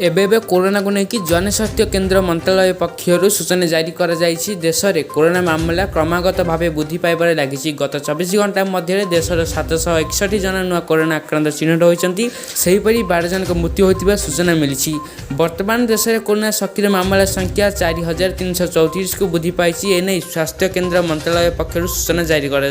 एबे कोरोना को लेकिन जनस्वास्थ्य केन्द्र मंत्रालय पक्षर सूचना जारी कर देश में कोरोना मामला क्रमागत भाव वृद्धि पाइबार लगी। गत 24 घंटा मध्य देशर 761 जन नुआ कोरोना आक्रांत चिन्हित होती। सेहीपरि 12 जन मृत्यु होता सूचना मिली। वर्तमान देश में कोरोना सक्रिय मामला संख्या 4334 को वृद्धि पाई। एने स्वास्थ्य केन्द्र मंत्रालय पक्षर सूचना जारी कर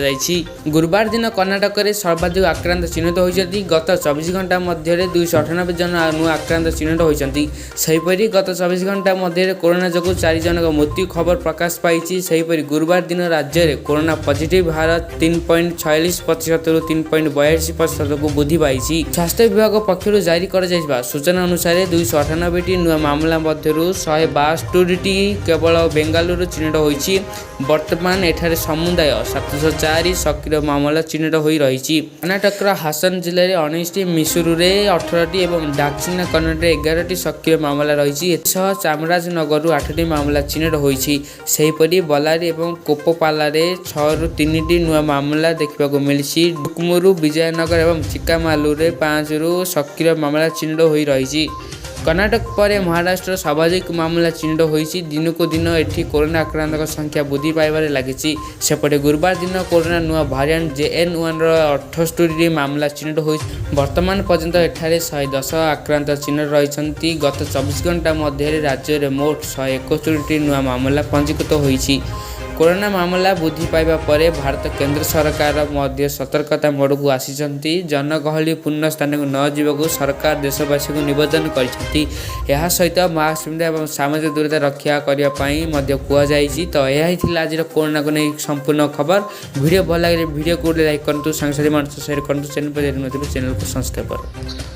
गुरुवार दिन कर्णाटक में सर्वाधिक आक्रांत चिन्हित होती। गत 24 घंटा मध्य 298 जन नुआ आक्रांत चिन्हित होती। सेहीपरि गत 24 घंटा मध्य कोरोना जो 4 जन मृत्यु खबर प्रकाश पाई। सेहीपरि गुरुवार दिन राज्य में कोरोना पॉजिटिव हार 3.46% रु 3.82% को वृद्धि पाई। स्वास्थ्य विभाग पक्षर जारी कर सूचना अनुसार 298 नुआ मामला मध्य 162टी केवल बेंगालुरु चिन्हित होती। वर्तमान एठारे समुदाय 704 सक्रिय मामला चिन्हित हो रही। कर्णाटक हासन जिले में 19टी, मिसुरु में 18टी और दक्षिण कन्नड़ 11टी सक्रिय मामला रही। चामराजनगर 8टी मामला चिन्हित होती। सेहीपरि बल्लारी और कोप्पाला 6 रु 3टी नुआ मामला देखा मिली। डुकमुरु, विजयनगर और चिक्कामालुरे 5 रु सक्रिय मामला चिन्हित हो रही। कर्णाटक पर महाराष्ट्र सर्वाधिक मामला चिन्हित होती। दिन को दिन एठी कोरोना आक्रांत संख्या वृद्धि पाइबार लगी। सेपटे गुरुवार दिन कोरोना नुआ भारिएंट JN1 68 मामला चिन्हित हो। वर्तमान पर्यंत एठारे 110 आक्रांत चिन्हित रही। गत 24 घंटा मध्य राज्य में मोट 161 नुआ मामला पंजीकृत होती। कोरोना मामला वृद्धि पाइबा परे भारत केंद्र सरकार मध्य सतर्कता मोड को आसी। जनगहली पूर्ण स्थान को न जीवक सरकार देशवासी को निवेदन करछथि। यह सहित मास्क पिंधा और सामाजिक दूरता रक्षा करने कहुई। तो यही थी आज कोरोना को नहीं संपूर्ण खबर। वीडियो भल लगे वीडियो को लाइक करूँ, सांसारिक मानस शेयर करूँ, चैनल पर चैनल को सब्सक्राइब करूँ।